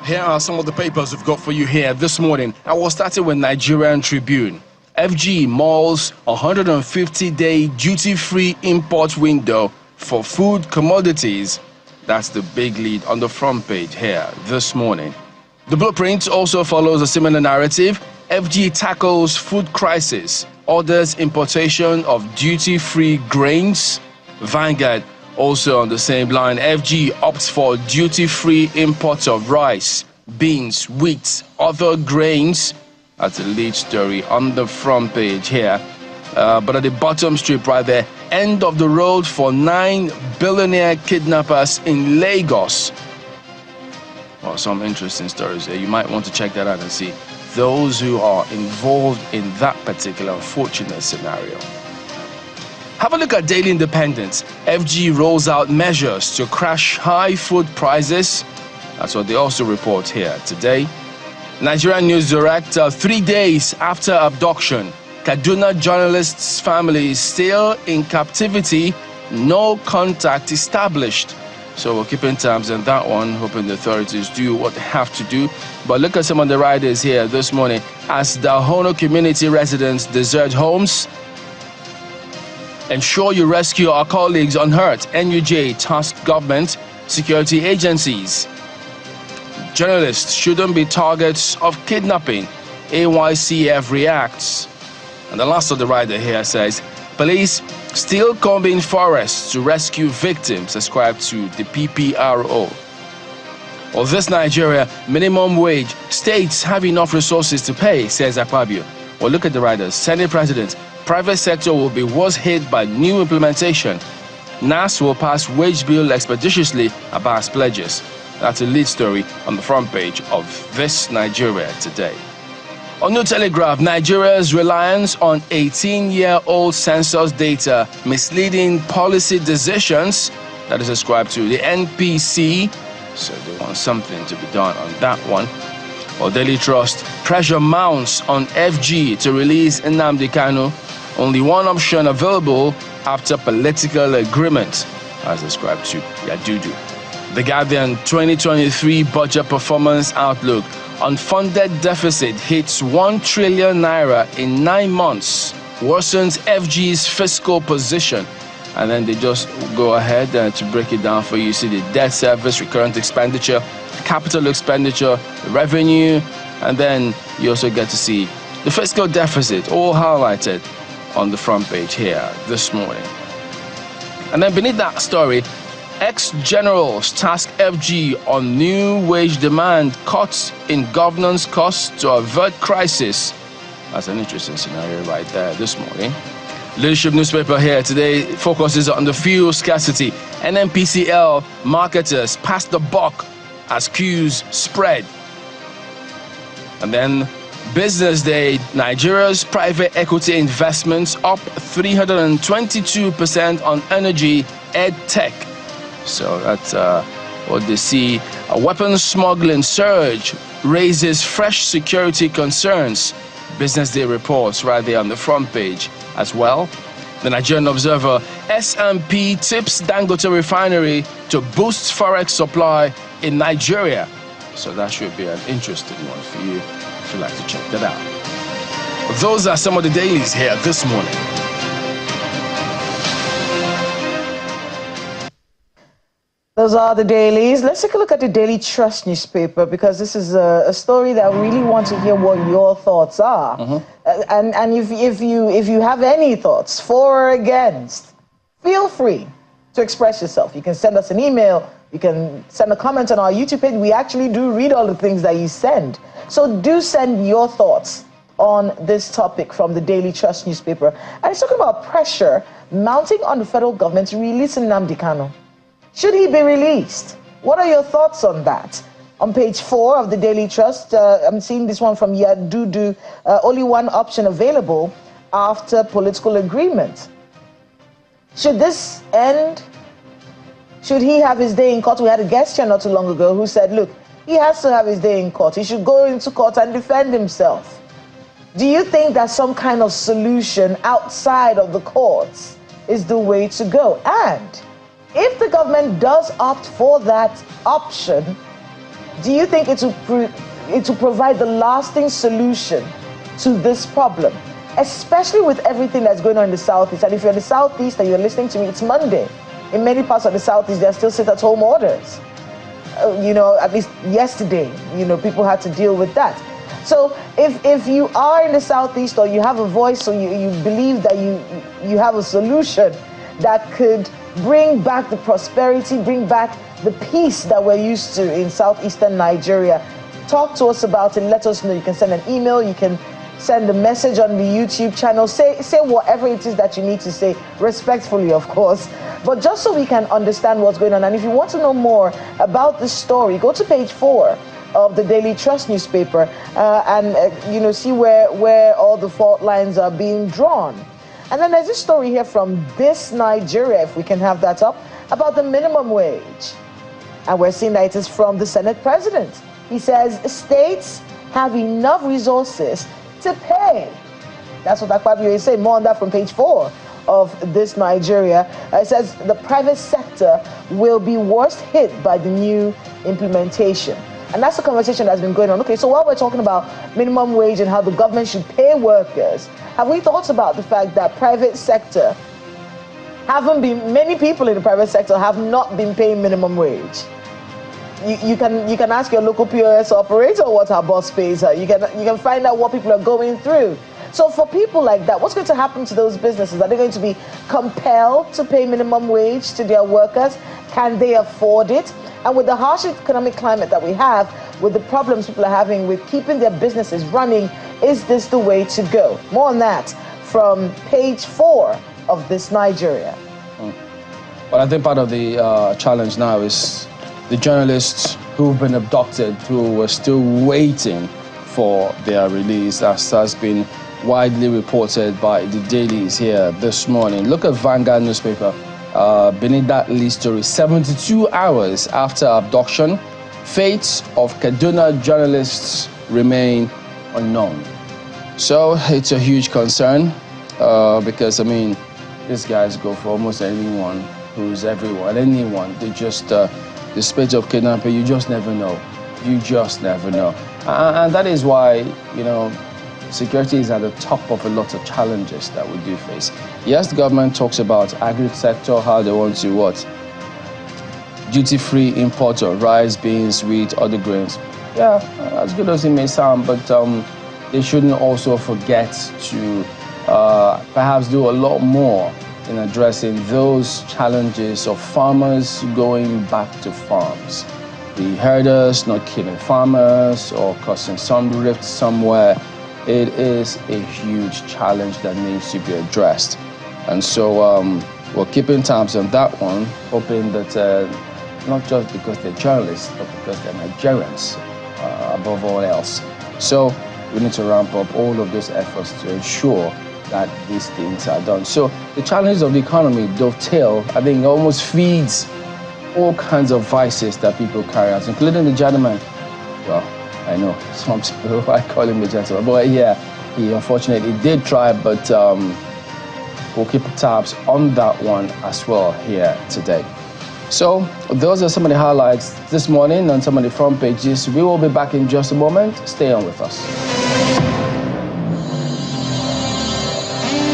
Here are some of the papers we've got for you here this morning. I will start with Nigerian Tribune. FG Mulls 150-day duty-free import window for food commodities. That's the big lead on the front page here this morning. The Blueprint also follows a similar narrative. FG tackles food crisis, orders importation of duty-free grains. Vanguard also on the same line. FG opts for duty-free imports of rice, beans, wheat, other grains. That's a lead story on the front page here. But at the bottom strip right there, end of the road for 9 billionaire kidnappers in Lagos. Well, some interesting stories there. You might want to check that out and see those who are involved in that particular unfortunate scenario. Have a look at Daily Independent. FG rolls out measures to crash high food prices. That's what they also report here today. Nigerian News Direct, 3 days after abduction, Kaduna journalist's family is still in captivity, no contact established. So we're keeping tabs on that one, hoping the authorities do what they have to do. But look at some of the riders here this morning. As the Hono community residents desert homes, ensure you rescue our colleagues unhurt. NUJ tasked government security agencies. Journalists shouldn't be targets of kidnapping. AYCF reacts. And the last of the rider here says, police still combing forests to rescue victims, ascribed to the PPRO. Well, this Nigeria, minimum wage, states have enough resources to pay, says Akpabio. Well, look at the riders. Senate President, private sector will be worse hit by new implementation. NAS will pass wage bill expeditiously, Abbas pledges. That's a lead story on the front page of this Nigeria Today. On New Telegraph, Nigeria's reliance on 18-year-old census data, misleading policy decisions. That is ascribed to the NPC. So they want something to be done on that one. Or Daily Trust, pressure mounts on FG to release Nnamdi Kanu. Only one option available after political agreement, as ascribed to Yadudu. The Guardian 2023 budget performance outlook. Unfunded deficit hits 1 trillion naira in 9 months, worsens FG's fiscal position. And then they just go ahead to break it down for you. You see the debt service, recurrent expenditure, capital expenditure, revenue, and then you also get to see the fiscal deficit, all highlighted on the front page here this morning. And then beneath that story, ex-generals task FG on new wage demand, cuts in governance costs to avert crisis. That's an interesting scenario right there this morning. Leadership newspaper here today focuses on the fuel scarcity. NNPCL marketers pass the buck as queues spread. And then Business Day, Nigeria's private equity investments up 322% on energy, ed tech. So that's what they see. A weapons smuggling surge raises fresh security concerns. Business Day reports right there on the front page as well. The Nigerian Observer, S&P tips Dangote refinery to boost forex supply in Nigeria. So that should be an interesting one for you if you'd like to check that out. Those are some of the dailies here this morning. Those are the dailies. Let's take a look at the Daily Trust newspaper, because this is a story that I really want to hear what your thoughts are. And if you have any thoughts, for or against, feel free to express yourself. You can send us an email. You can send a comment on our YouTube page. We actually do read all the things that you send. So do send your thoughts on this topic from the Daily Trust newspaper. And it's talking about pressure mounting on the federal government to release Nnamdi Kanu. Should he be released? What are your thoughts on that? On page 4 of the Daily Trust, I'm seeing this one from Yadudu. Only one option available after political agreement. Should this end? Should he have his day in court? We had a guest here not too long ago who said, look, he has to have his day in court. He should go into court and defend himself. Do you think that some kind of solution outside of the courts is the way to go? And if the government does opt for that option, Do you think it will provide the lasting solution to this problem, especially with everything that's going on in the Southeast? And if you're in the Southeast and you're listening to me, it's Monday. In many parts of the Southeast, there are still sit-at-home orders. At least yesterday, people had to deal with that. So if you are in the Southeast, or you have a voice, or you believe that you have a solution that could bring back the prosperity, bring back the peace that we're used to in southeastern Nigeria, talk to us about it. Let us know. You can send an email. You can send a message on the YouTube channel. Say whatever it is that you need to say, respectfully, of course, but just so we can understand what's going on. And if you want to know more about this story, go to page 4 of the Daily Trust newspaper and see where all the fault lines are being drawn. And then there's a story here from This Nigeria, if we can have that up, about the minimum wage. And we're seeing that it is from the Senate President. He says states have enough resources to pay. That's what Akpabio is saying. More on that from page 4 of This Nigeria. It says the private sector will be worst hit by the new implementation. And that's the conversation that's been going on. Okay, so while we're talking about minimum wage and how the government should pay workers, have we thought about the fact that private sector many people in the private sector have not been paying minimum wage? You can ask your local POS operator what our boss pays her. You can find out what people are going through. So for people like that, what's going to happen to those businesses? Are they going to be compelled to pay minimum wage to their workers? Can they afford it? And with the harsh economic climate that we have, with the problems people are having with keeping their businesses running, is this the way to go? More on that from page 4 of This Nigeria. Well, I think part of the challenge now is the journalists who've been abducted, who were still waiting for their release, as has been widely reported by the dailies here this morning. Look at Vanguard newspaper. Beneath that lead story, 72 hours after abduction, fates of Kaduna journalists remain unknown. So it's a huge concern because, these guys go for almost anyone who's everyone, anyone. They just, the spate of kidnapping, you just never know. You just never know. And that is why, security is at the top of a lot of challenges that we do face. Yes, the government talks about agri-sector, how they want to duty-free import of rice, beans, wheat, other grains. Yeah, as good as it may sound, but they shouldn't also forget to perhaps do a lot more in addressing those challenges of farmers going back to farms. The herders not killing farmers or causing some rift somewhere. It is a huge challenge that needs to be addressed. And so we're keeping tabs on that one, hoping that not just because they're journalists, but because they're Nigerians above all else. So we need to ramp up all of those efforts to ensure that these things are done. So the challenges of the economy dovetail, I think, almost feeds all kinds of vices that people carry out, including the gentleman. Well, I know some people, I call him a gentleman, but yeah, he unfortunately did try, but we'll keep tabs on that one as well here today. So those are some of the highlights this morning on some of the front pages. We will be back in just a moment. Stay on with us.